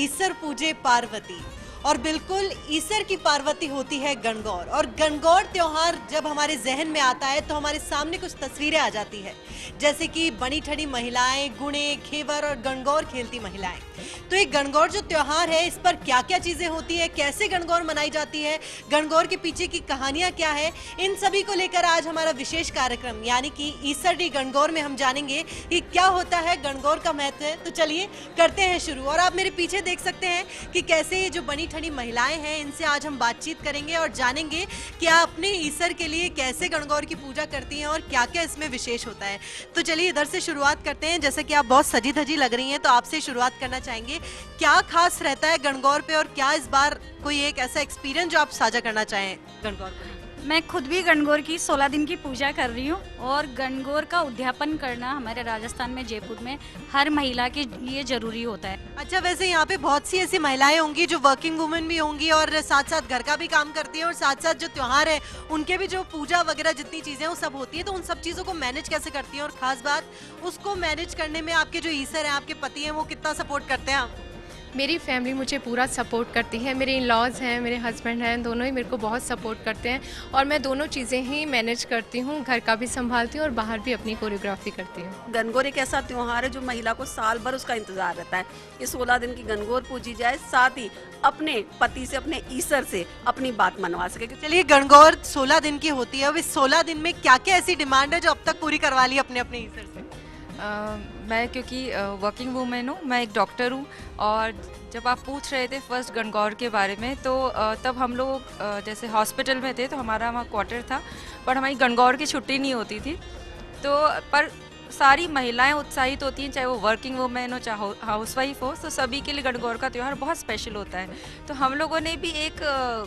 ईसर पूजे पार्वती, और बिल्कुल ईसर की पार्वती होती है गणगौर। और गणगौर त्योहार जब हमारे जहन में आता है तो हमारे सामने कुछ तस्वीरें आ जाती है, जैसे कि बनी ठनी महिलाएं, गुणे, घेवर और गणगौर खेलती महिलाएं। तो ये गणगौर जो त्योहार है, इस पर क्या क्या चीजें होती है, कैसे गणगौर मनाई जाती है, गणगौर के पीछे की कहानियां क्या है, इन सभी को लेकर आज हमारा विशेष कार्यक्रम यानी कि ईसरडी गणगौर में हम जानेंगे कि क्या होता है, गणगौर का महत्व है। तो चलिए करते हैं शुरू। और आप मेरे पीछे देख सकते हैं कि कैसे ये जो बनी ठनी महिलाएं हैं, इनसे आज हम बातचीत करेंगे और जानेंगे कि आप अपने ईसर के लिए कैसे गणगौर की पूजा करती हैं और क्या क्या इसमें विशेष होता है। तो चलिए इधर से शुरुआत करते हैं। जैसे कि आप बहुत सजी धजी लग रही हैं, तो आपसे शुरुआत करना चाहेंगे, क्या खास रहता है गणगौर पे, और क्या इस बार कोई एक ऐसा एक्सपीरियंस जो आप साझा करना चाहें गणगौर को? मैं खुद भी गणगौर की 16 दिन की पूजा कर रही हूँ और गणगौर का उद्यापन करना हमारे राजस्थान में, जयपुर में हर महिला के लिए जरूरी होता है। अच्छा, वैसे यहाँ पे बहुत सी ऐसी महिलाएं होंगी जो वर्किंग वुमेन भी होंगी और साथ साथ घर का भी काम करती हैं, और साथ साथ जो त्योहार है उनके भी जो पूजा वगैरह जितनी चीजें वो सब होती है, तो उन सब चीजों को मैनेज कैसे करती हैं? और खास बात, उसको मैनेज करने में आपके जो ईसर है, आपके पति हैं, वो कितना सपोर्ट करते हैं आपको? मेरी फैमिली मुझे पूरा सपोर्ट करती है। मेरे इन-लॉज़ हैं, मेरे हस्बैंड हैं, दोनों ही मेरे को बहुत सपोर्ट करते हैं और मैं दोनों चीज़ें ही मैनेज करती हूँ, घर का भी संभालती हूँ और बाहर भी अपनी कोरियोग्राफी करती हूँ। गणगौर एक ऐसा त्योहार है जो महिला को साल भर उसका इंतजार रहता है। ये 16 दिन की गणगौर पूजी जाए, साथ ही अपने पति से, अपने ईसर से अपनी बात मनवा सके। चलिए, गणगौर 16 दिन की होती है, अब इस 16 दिन में क्या क्या ऐसी डिमांड है जो अब तक पूरी करवा ली अपने अपने ईसर से? मैं क्योंकि वर्किंग वूमेन हूँ, मैं एक डॉक्टर हूँ, और जब आप पूछ रहे थे फर्स्ट गणगौर के बारे में, तो तब हम लोग जैसे हॉस्पिटल में थे तो हमारा वहाँ क्वार्टर था, पर हमारी गणगौर की छुट्टी नहीं होती थी। तो पर सारी महिलाएं उत्साहित होती हैं, चाहे वो वर्किंग वुमेन हो, चाहे हाउसवाइफ हो, तो सभी के लिए गणगौर का त्यौहार बहुत स्पेशल होता है। तो हम लोगों ने भी एक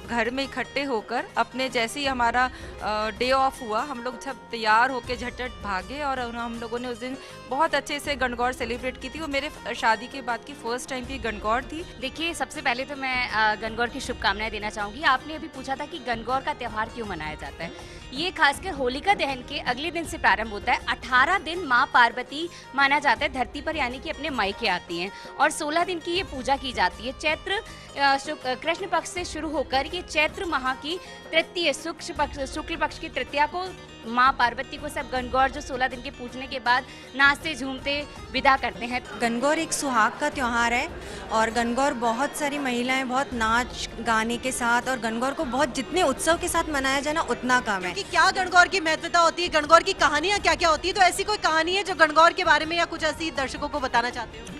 घर में इकट्ठे होकर, अपने जैसे ही हमारा डे ऑफ हुआ, हम लोग सब तैयार होकर झटझट भागे और हम लोगों ने उस दिन बहुत अच्छे से गणगौर सेलिब्रेट की थी। वो मेरे शादी के बाद की फर्स्ट टाइम की गणगौर थी। देखिए, सबसे पहले तो मैं गणगौर की शुभकामनाएं देना चाहूँगी। आपने अभी पूछा था कि गणगौर का त्यौहार क्यों मनाया जाता है। ये खासकर होलिका दहन के अगले दिन से प्रारंभ होता है। 18 दिन माँ पार्वती माना जाता है धरती पर, यानी कि अपने मायके आती हैं, और 16 दिन की ये पूजा की जाती है। चैत्र कृष्ण पक्ष से शुरू होकर ये चैत्र माह की तृतीय शुक्ल पक्ष की तृतीया को माँ पार्वती को सब गणगौर जो 16 दिन के पूजने के बाद नाचते झूमते विदा करते हैं। गणगौर एक सुहाग का त्यौहार है और गणगौर बहुत सारी महिलाएं बहुत नाच गाने के साथ, और गणगौर को बहुत जितने उत्सव के साथ मनाया जाए ना उतना कम है। कि क्या गणगौर की महत्वता होती है, गणगौर की कहानियाँ क्या क्या होती है? तो ऐसी कोई कहानी है जो गणगौर के बारे में या कुछ ऐसी दर्शकों को बताना चाहते हो?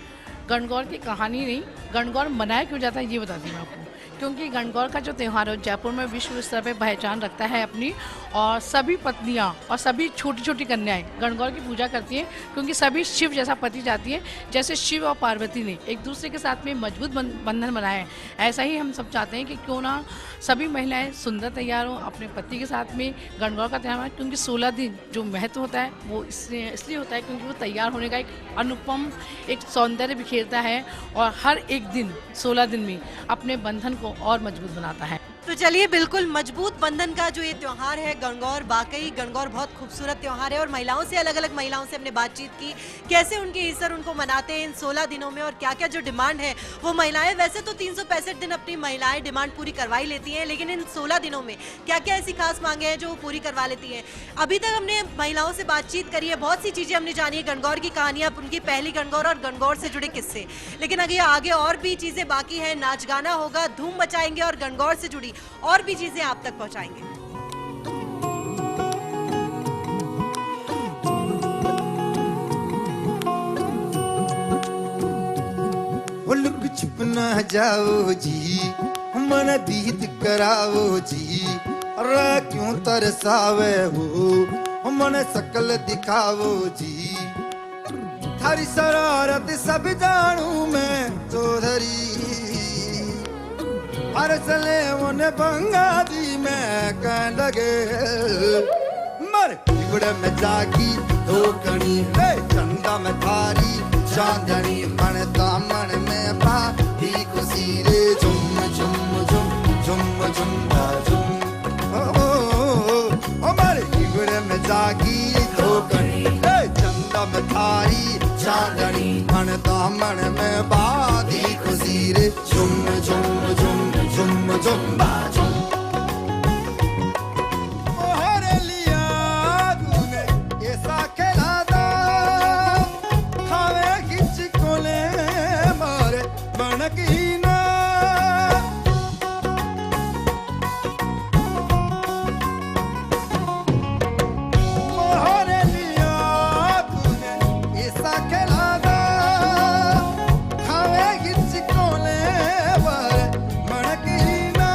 गणगौर की कहानी नहीं, गणगौर मनाया क्यों जाता है ये बताती हूँ आपको। क्योंकि गणगौर का जो त्यौहार है जयपुर में विश्व स्तर पे पहचान रखता है अपनी, और सभी पत्नियां और सभी छोटी छोटी कन्याएं गणगौर की पूजा करती हैं, क्योंकि सभी शिव जैसा पति चाहती हैं। जैसे शिव और पार्वती ने एक दूसरे के साथ में मजबूत बंधन बनाया है, ऐसा ही हम सब चाहते हैं कि क्यों ना सभी महिलाएं सुंदर तैयार हों अपने पति के साथ में गणगौर का त्यौहार। क्योंकि 16 दिन जो महत्व होता है वो इसलिए होता है क्योंकि वो तैयार होने का एक अनुपम एक सौंदर्य बिखेरता है, और हर एक दिन 16 दिन में अपने बंधन को और मजबूत बनाता है। तो चलिए, बिल्कुल मजबूत बंधन का जो ये त्योहार है गणगौर, वाकई गणगौर बहुत खूबसूरत त्योहार है। और महिलाओं से, अलग अलग महिलाओं से हमने बातचीत की, कैसे उनके ईसर उनको मनाते हैं इन 16 दिनों में, और क्या क्या जो डिमांड है वो महिलाएं, वैसे तो 365 दिन अपनी महिलाएं डिमांड पूरी करवा ही लेती हैं, लेकिन इन 16 दिनों में क्या क्या ऐसी खास मांगे हैं जो वो पूरी करवा लेती हैं। अभी तक हमने महिलाओं से बातचीत करी है, बहुत सी चीजें हमने जानी है, गणगौर की कहानियां, उनकी पहली गणगौर और गणगौर से जुड़े किस्से, लेकिन अगर आगे और भी चीजें बाकी है, नाच गाना होगा, धूम मचाएंगे और गणगौर से जुड़ी और भी चीजें आप तक पहुंचाएंगे। लुक छुप ना जाओ जी, मन दीद कराओ जी, अरे क्यों तरसावे हो, मन शकल दिखाओ जी। थारी शरारत सब जानू मैं चौधरी, अरसले उन्हें बंगा दी मैं कह लगे, मर गुड़ में जागी धोकनी, चंदा में थारी चांदनी, मन दामन में बाती खुशी रे, झुम झुम झुम झुम झुम झुम, ओ मर गुड़ में जागी धोकनी, चंदा में थारी चांदनी, मन दामन में बाती खुशी रे, मन की ना मोहरे लिया तूने ऐसा खिलादा खावेगी चिकोले वाले मन की ना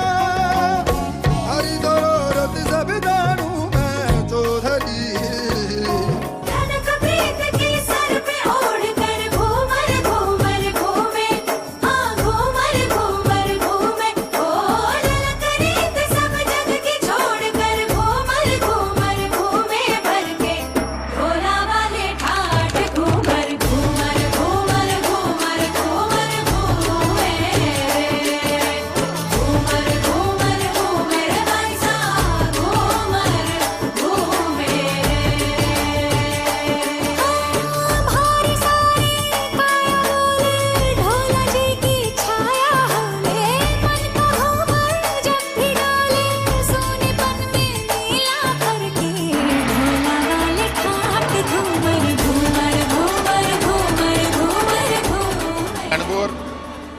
हरी दौलत सब जानू मैं चौधरी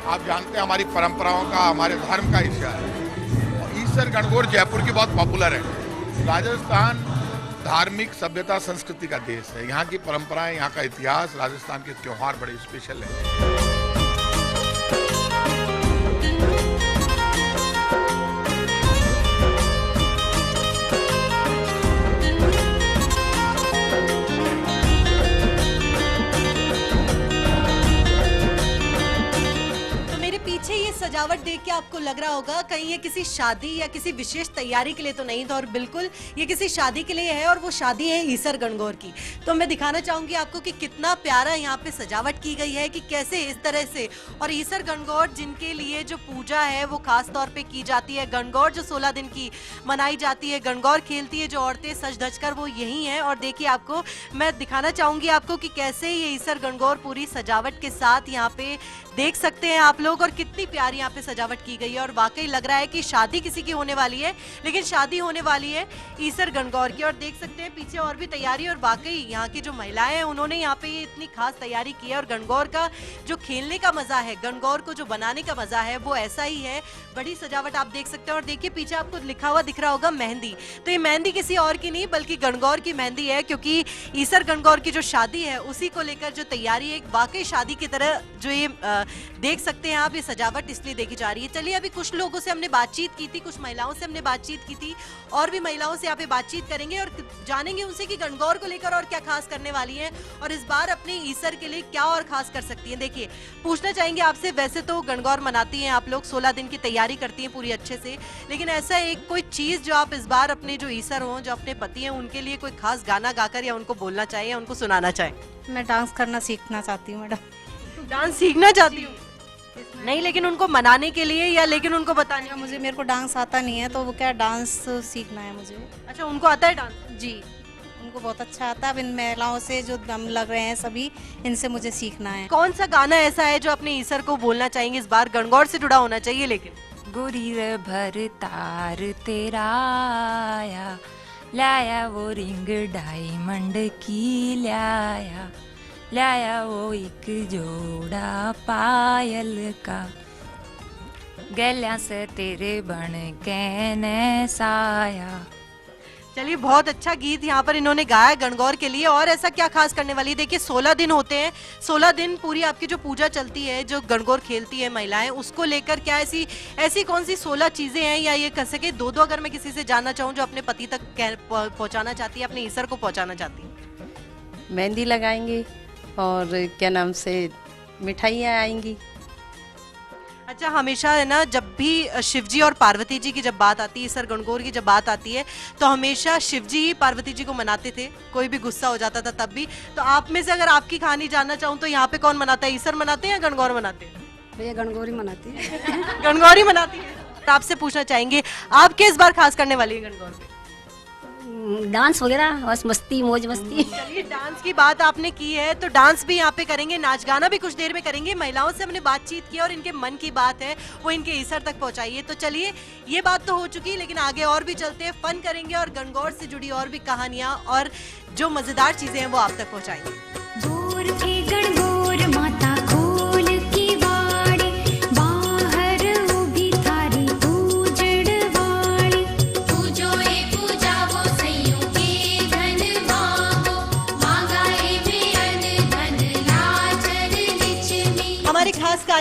आप जानते हैं हमारी परंपराओं का, हमारे धर्म का हिस्सा है। और ईसर गणगौर जयपुर की बहुत पॉपुलर है। राजस्थान धार्मिक सभ्यता संस्कृति का देश है। यहाँ की परंपराएं, यहाँ का इतिहास, राजस्थान के त्योहार बड़े स्पेशल है। सजावट देख के आपको लग रहा होगा कहीं ये किसी शादी या किसी विशेष तैयारी के लिए तो नहीं था, और बिल्कुल ये किसी शादी के लिए है, और वो शादी है ईसर गणगौर की। तो मैं दिखाना चाहूंगी आपको कि कितना प्यारा यहाँ पे सजावट की गई है, कि कैसे इस तरह से। और ईसर गणगौर जिनके लिए जो पूजा है वो खास तौर पे की जाती है। गणगौर जो 16 दिन की मनाई जाती है, गणगौर खेलती है जो औरतें सज धज कर, वो यही है। और देखिए आपको मैं दिखाना चाहूंगी आपको कि कैसे ये ईसर गणगौर पूरी सजावट के साथ यहाँ पे देख सकते हैं आप लोग, और कितनी प्यारी यहाँ पे सजावट की गई है। और वाकई लग रहा है कि शादी किसी की होने वाली है, लेकिन शादी होने वाली है ईसर गणगौर की। और देख सकते हैं पीछे और भी तैयारी, और वाकई यहाँ की जो महिलाएं हैं उन्होंने यहाँ पे इतनी खास तैयारी की है। और गणगौर का जो खेलने का मजा है, गणगौर को जो बनाने का मजा है, वो ऐसा ही है। बड़ी सजावट आप देख सकते हैं। और देखिए पीछे आपको लिखा हुआ दिख रहा होगा मेहंदी, तो ये मेहंदी किसी और की नहीं बल्कि गणगौर की मेहंदी है, क्योंकि ईसर गणगौर की जो शादी है उसी को लेकर जो तैयारी है, वाकई शादी की तरह जो ये देख सकते हैं आप, ये सजावट इसलिए देखी जा रही है। चलिए अभी कुछ लोगों से हमने बातचीत की थी, कुछ महिलाओं से हमने बातचीत की थी, और भी महिलाओं से यहाँ पे बातचीत करेंगे और जानेंगे उनसे कि गणगौर को लेकर और क्या खास करने वाली हैं, और इस बार अपने ईसर के लिए क्या और खास कर सकती हैं। देखिए पूछना चाहेंगे आपसे, वैसे तो गणगौर मनाती हैं आप लोग, 16 दिन की तैयारी करती हैं पूरी अच्छे से, लेकिन ऐसा एक कोई चीज जो आप इस बार अपने जो ईसर हों, जो अपने पति हैं, उनके लिए कोई खास गाना गाकर या उनको बोलना चाहें या उनको सुनाना चाहें? मैं डांस करना सीखना चाहती हूँ मैडम। डांस सीखना चाहती हूँ? नहीं, लेकिन उनको मनाने के लिए या लेकिन उनको बताने का? मुझे मेरे को डांस आता नहीं है, तो वो क्या डांस सीखना है मुझे। अच्छा, उनको आता है डांस? जी, उनको बहुत अच्छा आता है। अब इन महिलाओं से जो दम लग रहे हैं सभी, इनसे मुझे सीखना है। कौन सा गाना ऐसा है जो अपने ईसर को बोलना चाहेंगे इस बार? गणगौर से जुड़ा होना चाहिए लेकिन। गोरी रे भर तार तेरा आया, लाया वो रिंग डायमंड की, लाया वो एक जोड़ा पायल का, गलियां से तेरे बन के ने साया। चलिए बहुत अच्छा गीत यहाँ पर इन्होंने गाया गणगौर के लिए। और ऐसा क्या खास करने वाली है? देखिए 16 दिन होते हैं, 16 दिन पूरी आपकी जो पूजा चलती है, जो गणगौर खेलती है महिलाएं, उसको लेकर क्या ऐसी कौन सी 16 चीजें हैं, या ये कह सके दो अगर मैं किसी से जानना चाहूँ जो अपने पति तक पहुँचाना चाहती है, अपने ईसर को पहुँचाना चाहती है? मेहंदी लगाएंगे और क्या नाम से मिठाइयाँ आएंगी। अच्छा, हमेशा है ना, जब भी शिवजी और पार्वती जी की जब बात आती है, ईसर गणगौर की जब बात आती है, तो हमेशा शिवजी ही पार्वती जी को मनाते थे। कोई भी गुस्सा हो जाता था तब भी। तो आप में से अगर आपकी कहानी जानना चाहूँ तो यहाँ पे कौन मनाता है? ईसर मनाते हैं या गणगौर मनाते हैं? भैया गणगौर ही मनाती है। गणगौर ही मनाती है। तो आपसे पूछना चाहेंगे, आप किस बार खास करने वाली है गणगौर पे? डांस वगैरह, बस मस्ती मौज मस्ती। चलिए डांस की बात आपने की है तो डांस भी यहाँ पे करेंगे, नाच गाना भी कुछ देर में करेंगे। महिलाओं से हमने बातचीत की और इनके मन की बात है वो इनके ईसर तक पहुँचाइए। तो चलिए ये बात तो हो चुकी, लेकिन आगे और भी चलते हैं, फन करेंगे और गणगौर से जुड़ी और भी कहानियाँ और जो मजेदार चीजें हैं वो आप तक पहुँचाएंगे। दूर थे गणगौर माता खोल की वाड़ी,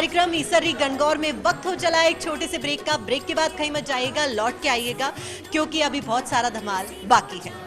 कार्यक्रम ईसरी गणगौर में वक्त हो चला है एक छोटे से ब्रेक का। ब्रेक के बाद कहीं मत जाइएगा, लौट के आइएगा क्योंकि अभी बहुत सारा धमाल बाकी है।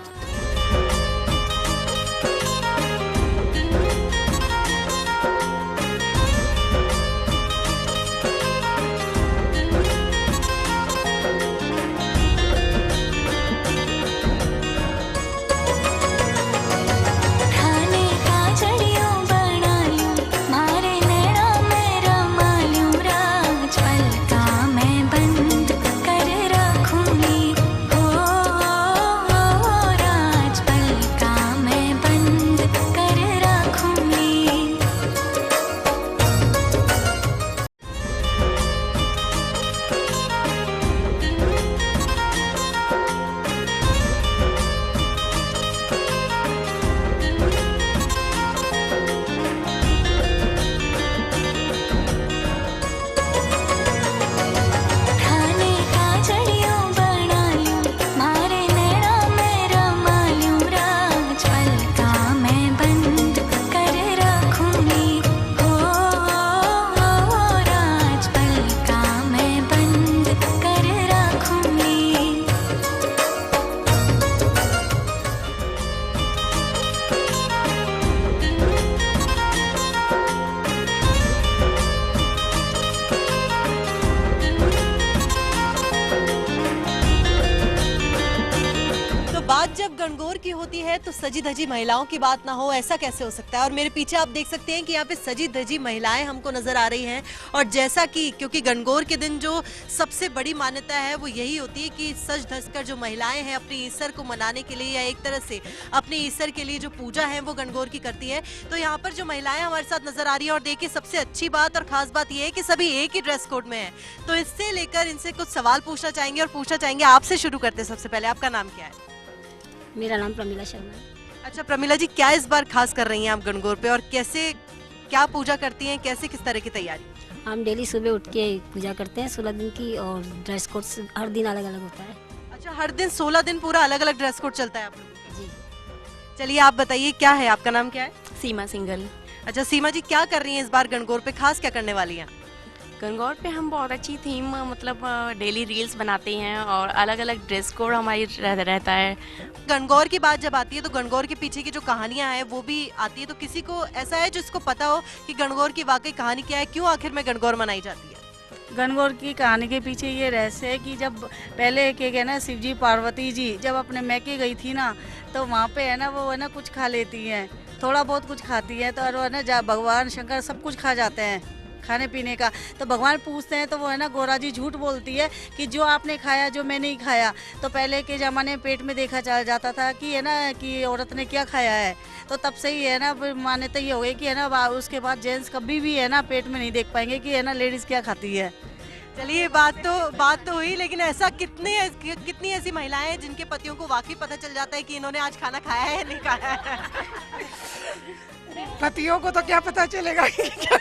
बात जब गणगौर की होती है तो सजी धजी महिलाओं की बात ना हो, ऐसा कैसे हो सकता है। और मेरे पीछे आप देख सकते हैं कि यहाँ पे सजी धजी महिलाएं हमको नजर आ रही हैं। और जैसा कि क्योंकि गणगौर के दिन जो सबसे बड़ी मान्यता है वो यही होती है कि सज धज कर जो महिलाएं हैं अपने ईसर को मनाने के लिए या एक तरह से अपने ईसर के लिए जो पूजा है वो गणगौर की करती है। तो यहाँ पर जो महिलाएं हमारे साथ नजर आ रही है, और देखिए सबसे अच्छी बात और खास बात यह है कि सभी एक ही ड्रेस कोड में है। तो इससे लेकर इनसे कुछ सवाल पूछना चाहेंगे और पूछना चाहेंगे आपसे शुरू करते हैं। सबसे पहले आपका नाम क्या है? मेरा नाम प्रमिला शर्मा है। अच्छा प्रमिला जी, क्या इस बार खास कर रही हैं आप गणगौर पे, और कैसे क्या पूजा करती हैं, कैसे किस तरह की तैयारी? हम डेली सुबह उठ के पूजा करते हैं 16 दिन की, और ड्रेस कोड हर दिन अलग अलग होता है। अच्छा, हर दिन 16 दिन पूरा अलग अलग ड्रेस कोड चलता है आप लोगों का? जी। चलिए आप बताइए, क्या है आपका नाम क्या है? सीमा सिंगल। अच्छा सीमा जी, क्या कर रही हैं इस बार गणगौर पे, खास क्या करने वाली हैं? गणगौर पे हम बहुत अच्छी थीम मतलब डेली रील्स बनाते हैं और अलग अलग ड्रेस कोड हमारी रहता है। गणगौर की बात जब आती है तो गणगौर के पीछे की जो कहानियां हैं वो भी आती है। तो किसी को ऐसा है जिसको पता हो कि गणगौर की वाकई कहानी क्या है, क्यों आखिर में गणगौर मनाई जाती है? गणगौर की कहानी के पीछे ये रहस्य है कि जब पहले के है ना शिव जी पार्वती जी जब अपने मैके गई थी ना, तो वहाँ पे है ना वो है ना कुछ खा लेती हैं, थोड़ा बहुत कुछ खाती है, तो और है ना भगवान शंकर सब कुछ खा जाते हैं खाने पीने का। तो भगवान पूछते हैं तो वो है ना गोरा जी झूठ बोलती है कि जो आपने खाया जो मैं नहीं खाया। तो पहले के ज़माने में पेट में देखा चला जाता था कि है ना कि औरत ने क्या खाया है। तो तब से ही है ना मान्यता ये हो गई कि है ना उसके बाद जेंट्स कभी भी है ना पेट में नहीं देख पाएंगे कि है ना लेडीज़ क्या खाती है। चलिए बात तो हुई, लेकिन ऐसा कितनी ऐसी महिलाएं हैं जिनके पतियों को वाकई पता चल जाता है कि इन्होंने आज खाना खाया है या नहीं खाया है? पतियों को तो क्या पता चलेगा कि क्या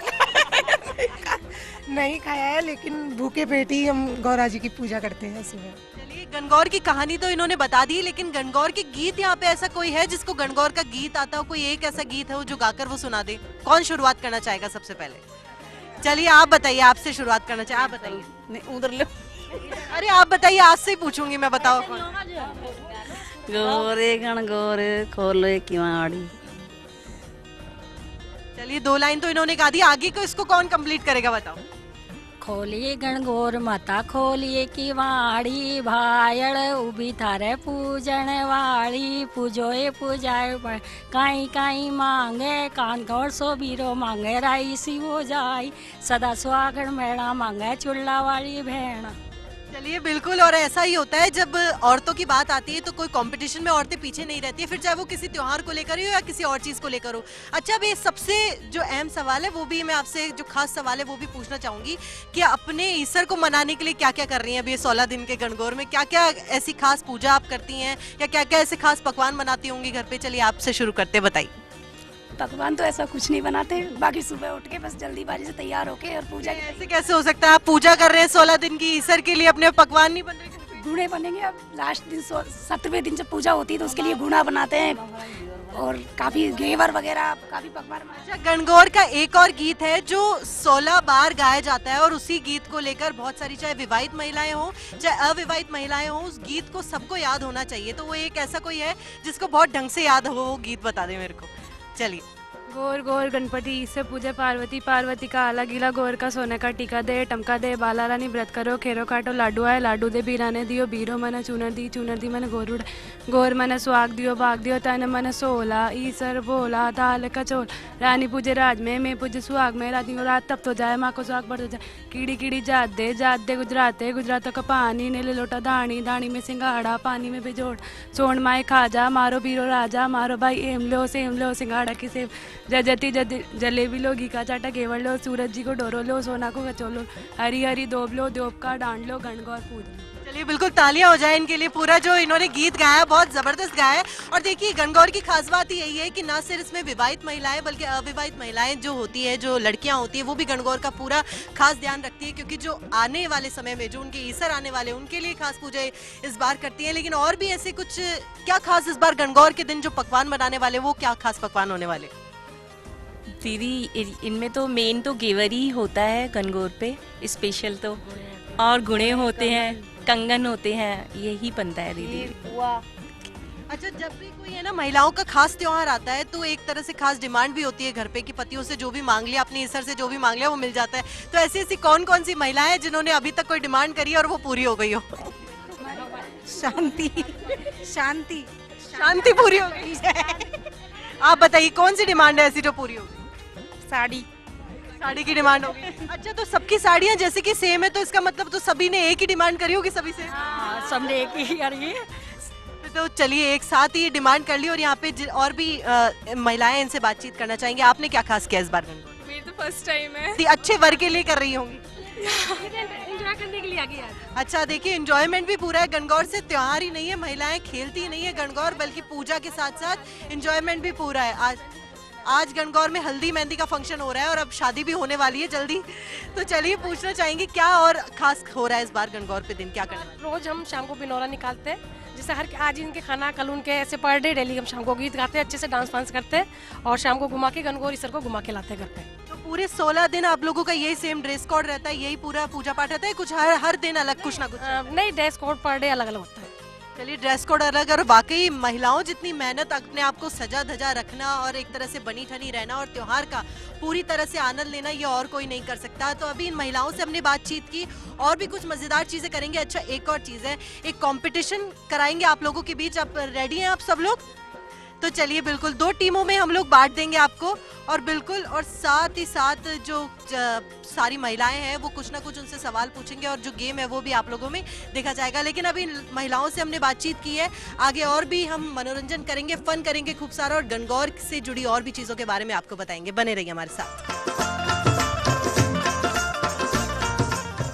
नहीं खाया है, लेकिन भूखे पेट ही हम गौरा जी की पूजा करते हैं सुबह। चलिए, गणगौर की कहानी तो इन्होंने बता दी, लेकिन गणगौर के गीत यहाँ पे ऐसा कोई है जिसको गणगौर का गीत आता हो? कोई एक ऐसा गीत है जो गाकर वो सुना दे? कौन शुरुआत करना चाहेगा सबसे पहले? चलिए आप बताइए, आपसे शुरुआत करना चाहिए, आप बताइए। उधर लो। अरे आप बताइए, आपसे ही पूछूंगी मैं, बताओ कौन? गोरे गणगौर खोलो किवाड़ी। चलिए 2 लाइन तो इन्होंने गा दी, आगे को इसको कौन कंप्लीट करेगा बताओ? खोलिए गणगौर माता खोलिए की वाड़ी, भायड़ उभी थारे पूजन वाली, पूजोए पूजाए काई काई मांगे, कान गौर सो बीरो मांगे, राई सी हो जाई, सदा सुहागण मेड़ा मांगे, चुल्ला वाली भेड़। चलिए बिल्कुल, और ऐसा ही होता है जब औरतों की बात आती है तो कोई कंपटीशन में औरतें पीछे नहीं रहती है, फिर चाहे वो किसी त्योहार को लेकर हो या किसी और चीज को लेकर हो। अच्छा, अभी सबसे जो अहम सवाल है वो भी मैं आपसे, जो खास सवाल है वो भी पूछना चाहूंगी कि अपने ईसर को मनाने के लिए क्या क्या कर रही हैं अभी 16 दिन के गणगौर में? क्या क्या ऐसी खास पूजा आप करती हैं या क्या क्या ऐसे खास पकवान बनाती होंगी घर पे? चलिए आपसे शुरू करते, बताइए। पकवान तो ऐसा कुछ नहीं बनाते, बाकी सुबह उठ के बस जल्दीबाजी से तैयार होके और पूजा। ऐसे कैसे हो सकता है? आप पूजा कर रहे हैं 16 दिन की ईसर के लिए, अपने पकवान नहीं बन रहे? गुणे बनेंगे अब लास्ट दिन 7वें दिन जब पूजा होती है तो उसके लिए गुणा बनाते हैं, और काफ़ी घेवर वगैरह काफ़ी पकवान। अच्छा, गणगौर का एक और गीत है जो 16 बार गाया जाता है और उसी गीत को लेकर बहुत सारी, चाहे विवाहित महिलाएं हों चाहे अविवाहित महिलाएं हों, उस गीत को सबको याद होना चाहिए। तो वो एक ऐसा कोई है जिसको बहुत ढंग से याद हो, वो गीत बता दे मेरे को। चलिए। गौर गौर गणपति से पूजे पार्वती, पार्वती का आला गीला, गौर का सोने का टीका दे, टमका दे, बाला रानी व्रत करो, खेरो काटो लाडू आए, लाडू दे बीराने दियो, बीरो मन चूनर दी मन गौर उड़, गौर मन सुहाग दियो, भाग दियो, तन मन सोला, ईसर बोला, दाल कचोल, रानी पूजे राज में पूजे सुहाग में, रात रात तब तो जाए, माँ को सुहाग बढ़ जाए, कीड़ी कीड़ी जात दे गुजराते, गुजरातों का पानी ने ले लोटा दानी, दानी में सिंगाड़ा, पानी में बिजोड़, सोन माए खाजा, मारो बीरो राजा, मारो भाई एम लो सिंगाड़ा की सेव, जजती जलेबी लो, घी का चाटा घेवर लो, सूरज जी को डोरो लो, सोना को कचोलो, हरी हरी दोब लो, दोब का डांड लो, गणगौर पूज लो। चलिए, बिल्कुल तालियां हो जाए इनके लिए। पूरा जो इन्होंने गीत गाया बहुत जबरदस्त गाया है। और देखिए, गणगौर की खास बात ही यही है कि ना सिर्फ इसमें विवाहित महिलाएं बल्कि अविवाहित महिलाएं जो होती है, जो लड़कियां होती है, वो भी गणगौर का पूरा खास ध्यान रखती है, क्योंकि जो आने वाले समय में जो उनके ईसर आने वाले उनके लिए खास पूजा इस बार करती है। लेकिन और भी ऐसे कुछ क्या खास इस बार गणगौर के दिन जो पकवान बनाने वाले, वो क्या खास पकवान होने वाले? दीदी, इनमें तो मेन तो घेवर ही होता है गणगौर पे स्पेशल, तो और गुणे होते हैं, कंगन होते हैं, यही बनता है दीदी। अच्छा, जब भी कोई है ना महिलाओं का खास त्योहार आता है तो एक तरह से खास डिमांड भी होती है घर पे कि पतियों से जो भी मांग लिया, अपने ईसर से जो भी मांग लिया वो मिल जाता है। तो ऐसी ऐसी कौन कौन सी महिलाएं हैं जिन्होंने अभी तक कोई डिमांड करी है और वो पूरी हो गई हो? शांति शांति शांति पूरी हो गई है। आप बताइए, कौन सी डिमांड है ऐसी जो पूरी हो गई? साड़ी की डिमांड हो गई। अच्छा, तो सबकी साड़ियाँ जैसे कि सेम है, तो इसका मतलब तो सभी ने एक ही डिमांड करी होगी सभी से? सबने एक ही करी है। तो चलिए, एक साथ ही डिमांड कर ली। और यहाँ पे और भी महिलाएं इनसे बातचीत करना चाहेंगे। आपने क्या खास किया इस बार? मेरी तो फर्स्ट टाइम है। अच्छे वर्ग के लिए कर रही होंगी, एंजॉय करने के लिए आ गई आज। अच्छा, देखिए, एंजॉयमेंट भी पूरा है। गणगौर से त्योहार ही नहीं है, महिलाएं खेलती ही नहीं है गणगौर, बल्कि पूजा के साथ साथ एंजॉयमेंट भी पूरा है। आज गणगौर में हल्दी मेहंदी का फंक्शन हो रहा है और अब शादी भी होने वाली है जल्दी। तो चलिए, पूछना चाहेंगे क्या और खास हो रहा है इस बार गणगौर पे दिन, क्या करना है? रोज हम शाम को बिनौरा निकालते हैं, जैसे आज इनके खाना कल उनके, ऐसे पर डे डेली हम शाम को गीत गाते हैं, अच्छे से डांस वांस करते हैं और शाम को घुमा के गणगौर ईसर को घुमा के लाते हैं घर पे। तो पूरे 16 दिन आप लोगों का यही सेम ड्रेस कोड रहता है, यही पूरा पूजा पाठ रहता है, कुछ हर दिन अलग कुछ ना कुछ? नहीं, ड्रेस कोड पर डे अलग अलग होता है। चलिए, ड्रेस कोड अलग। और वाकई महिलाओं जितनी मेहनत अपने आप को सजा धजा रखना और एक तरह से बनी ठनी रहना और त्योहार का पूरी तरह से आनंद लेना, ये और कोई नहीं कर सकता। तो अभी इन महिलाओं से हमने बातचीत की और भी कुछ मजेदार चीजें करेंगे। अच्छा, एक और चीज है, एक कंपटीशन कराएंगे आप लोगों के बीच। आप रेडी हैं आप सब लोग? तो चलिए, बिल्कुल 2 टीमों में हम लोग बांट देंगे आपको। और बिल्कुल, और साथ ही साथ जो सारी महिलाएं हैं वो कुछ ना कुछ उनसे सवाल पूछेंगे और जो गेम है वो भी आप लोगों में देखा जाएगा। लेकिन अभी महिलाओं से हमने बातचीत की है, आगे और भी हम मनोरंजन करेंगे, फन करेंगे खूब सारा, और गणगौर से जुड़ी और भी चीज़ों के बारे में आपको बताएंगे। बने रहिए हमारे साथ।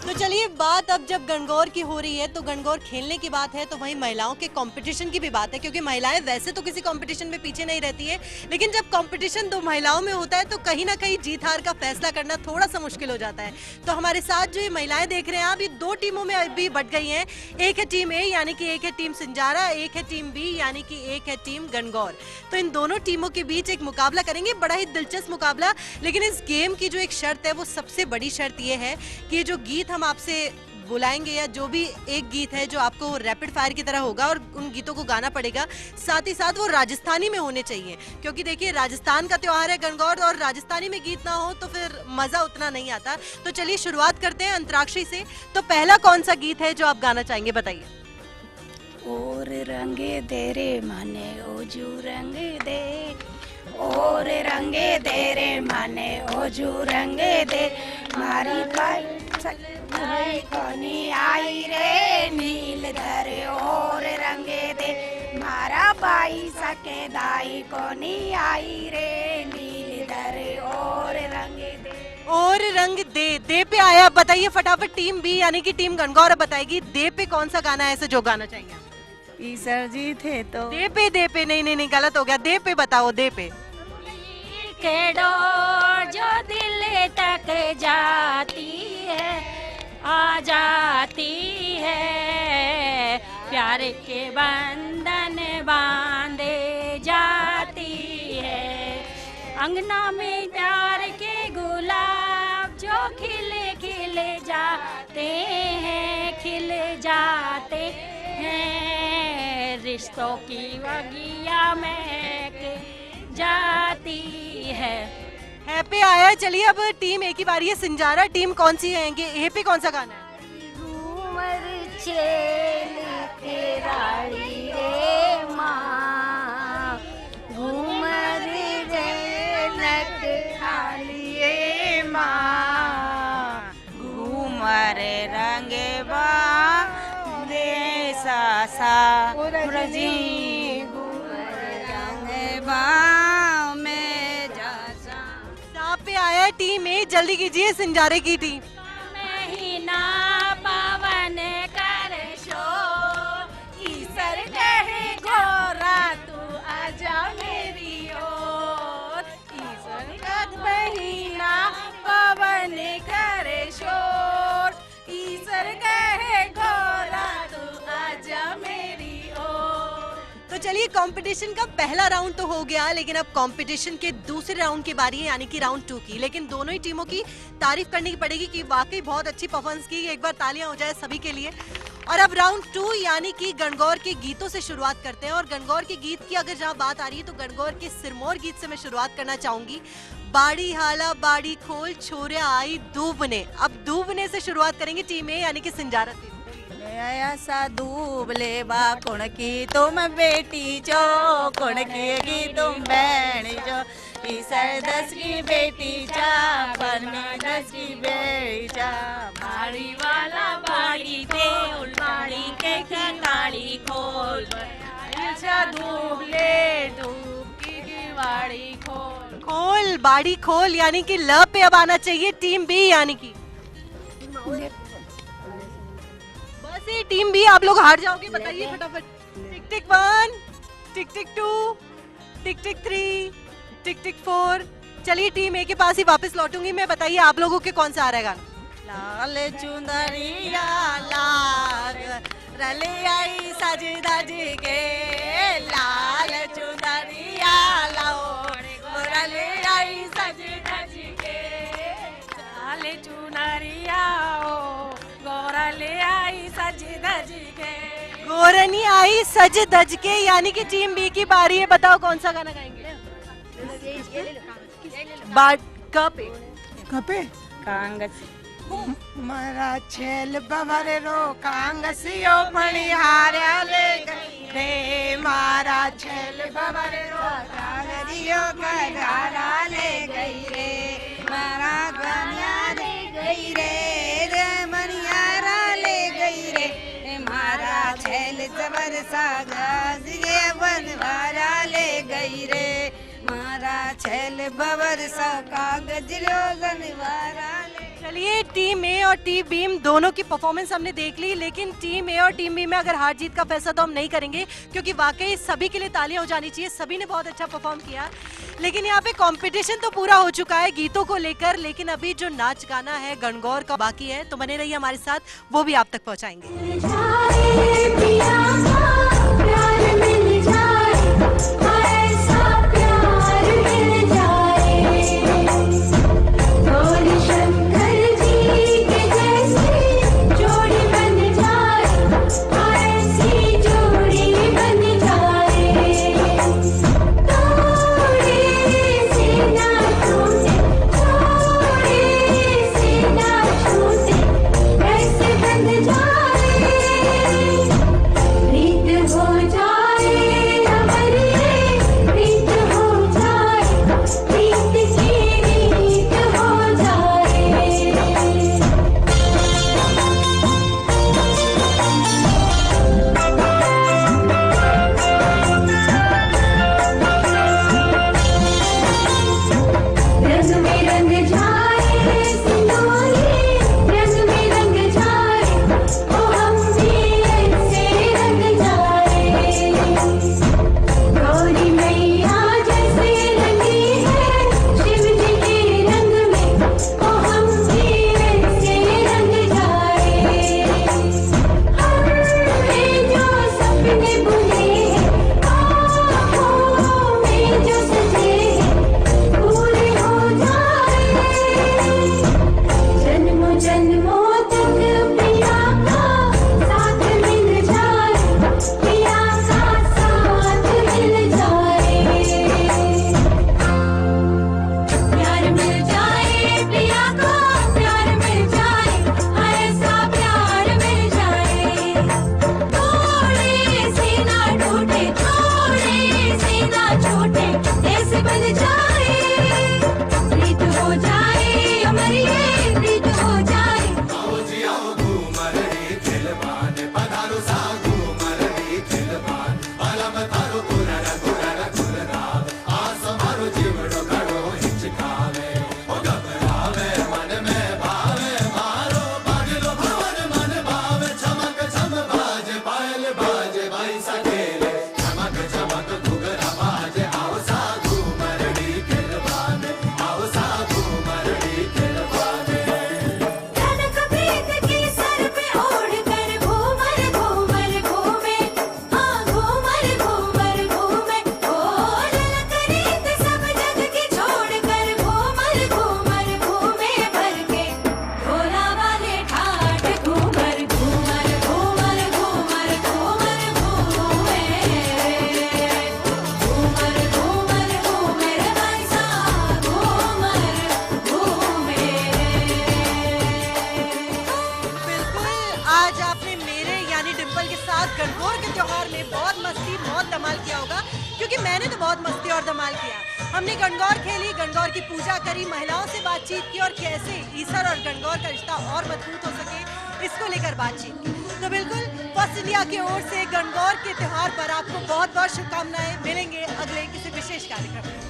तो चलिए, बात अब जब गणगौर की हो रही है तो गणगौर खेलने की बात है, तो वहीं महिलाओं के कंपटीशन की भी बात है, क्योंकि महिलाएं वैसे तो किसी कंपटीशन में पीछे नहीं रहती है, लेकिन जब कंपटीशन 2 महिलाओं में होता है तो कहीं ना कहीं जीत हार का फैसला करना थोड़ा सा मुश्किल हो जाता है। तो हमारे साथ जो ये महिलाएं देख रहे हैं आप, ये 2 टीमों में अभी बट गई हैं। एक है टीम ए, यानी कि एक है टीम सिंजारा, एक है टीम बी, यानी कि एक है टीम गणगौर। तो इन दोनों टीमों के बीच एक मुकाबला करेंगे, बड़ा ही दिलचस्प मुकाबला। लेकिन इस गेम की जो एक शर्त है, वो सबसे बड़ी शर्त ये है कि ये जो गीत हम आपसे बुलाएंगे, या जो भी एक गीत है जो आपको रैपिड फायर की तरह होगा और उन गीतों को गाना पड़ेगा, साथ ही साथ वो राजस्थानी में होने चाहिए। क्योंकि देखिए, राजस्थान का त्योहार है गणगौर, और राजस्थानी में गीत ना हो तो फिर मजा उतना नहीं आता। तो चलिए, शुरुआत करते हैं अंतराक्षरी से। तो पहला कौन सा गीत है जो आप गाना चाहेंगे, बताइए। और रंगे दे रे माने ओजू रंग दे, और रंगे दे रे माने ओजू रंगे दे, मारी भाई कोनी आई रे नीलधर, और रंगे दे मारा भाई सके दाई कोनी आई रे नीलधर, और रंगे दे। और रंग दे पे आया। बताइए फटाफट, टीम बी यानी कि टीम गणगौर बताएगी दे पे कौन सा गाना है ऐसे जो गाना चाहिए? ईसर जी थे तो दे पे नहीं गलत हो गया। दे पे बताओ, दे पे। के डोर जो दिल तक जाती है, आ जाती है, प्यार के बंधन बांधे जाती अंगना में प्यार के गुलाब जो खिले खिले जाते हैं, खिले जाते हैं, रिश्तों की बगिया महक जाती है। है पे आया है। चलिए अब टीम ए की बारी है। सिंजारा टीम कौन सी है? ए पे कौन सा गाना है? घूमर चेल केराड़ी रे माँ, घूमर जनक खाली रे माँ, घूमर रंग दे सा जी, घूमर रंग में जा। सांप पे आया है टीम ए। जल्दी कीजिए सिंजारे की टीम। महीना पावन कर शो, ईसर कहे घोरा तू आजा मेरी ओर, ईसर का महीना पावन कर शोर, ईसर कहे घोरा तू आजा मेरी ओर। तो चलिए कंपटीशन का पहला राउंड तो हो गया, लेकिन अब कंपटीशन के दूसरे राउंड की बारी है, यानी कि राउंड 2 की। लेकिन दोनों ही टीमों की तारीफ करनी पड़ेगी कि वाकई बहुत अच्छी परफॉर्मेंस की। एक बार तालियां हो जाए सभी के लिए। और अब राउंड 2 यानी कि गणगौर के गीतों से शुरुआत करते हैं। और गणगौर के गीत की अगर जहाँ बात आ रही है तो गणगौर के सिरमौर गीत से मैं शुरुआत करना चाहूंगी। बाड़ी हाला बाड़ी खोल छोरिया आई दूबने। अब दूबने से शुरुआत करेंगे टीम ए यानी कि सिंजारा टीम। आया सा दूबले बा कुण की तुम बेटी जो, कुण की तुम बहन जो, ईसर 10 की बेटी चा, परमी 10 की बेटी चा, बाड़ी वाला बाड़ी खोल, बाड़ी के काली खोल, अच्छा दूबले दूब की बाड़ी खोल। खोल बाड़ी खोल यानी कि ल पे अब आना चाहिए टीम बी यानी कि। बस ये टीम बी आप लोग हार जाओगे, बताइए फटाफट। टिक टिक 1, टिक टिक 2, टिक टिक 3, टिक टिक 4। चलिए टीम ए के पास ही वापस लौटूंगी मैं। बताइए आप लोगों के कौन सा आ रहा है गाना? लाल चुंदरिया लाल रले आई सज धज के, लाल चुंदरिया लाओ रले आई सज धज के, लाल चुनरिया गोरले आई सज धज के, गोरनी आई सज धज के। यानी कि टीम बी की बारी है। बताओ कौन सा गाना गाएंगे? कपे कांगस मारा छेल बवरे रो कांगसियो मणिहारा ले गई रे, मारा छेल बवरे रो कांगसियो मणिहारा ले गई रे, मारा गनिया ले गई रे, रे मणिहारा ले गई रे, मारा छेल जबर सा गाजिए बनवारा ले गई रे, मारा छेल बवर सा कागज लो गनवारा ले। चलिए टीम ए और टीम बी दोनों की परफॉर्मेंस हमने देख ली, लेकिन टीम ए और टीम बी में अगर हार जीत का फैसला तो हम नहीं करेंगे, क्योंकि वाकई सभी के लिए तालियां हो जानी चाहिए। सभी ने बहुत अच्छा परफॉर्म किया। लेकिन यहाँ पे कंपटीशन तो पूरा हो चुका है गीतों को लेकर, लेकिन अभी जो नाच गाना है गणगौर का बाकी है, तो बने रहिए हमारे साथ, वो भी आप तक पहुँचाएंगे। धमाल किया होगा, क्योंकि मैंने तो बहुत मस्ती और धमाल किया। हमने गणगौर खेली, गणगौर की पूजा करी, महिलाओं से बातचीत की और कैसे ईसर और गणगौर का रिश्ता और मजबूत हो सके इसको लेकर बातचीत की। तो बिल्कुल फर्स्ट इंडिया की ओर से गणगौर के त्योहार पर आपको बहुत बहुत शुभकामनाएं। मिलेंगे अगले किसी विशेष कार्यक्रम में।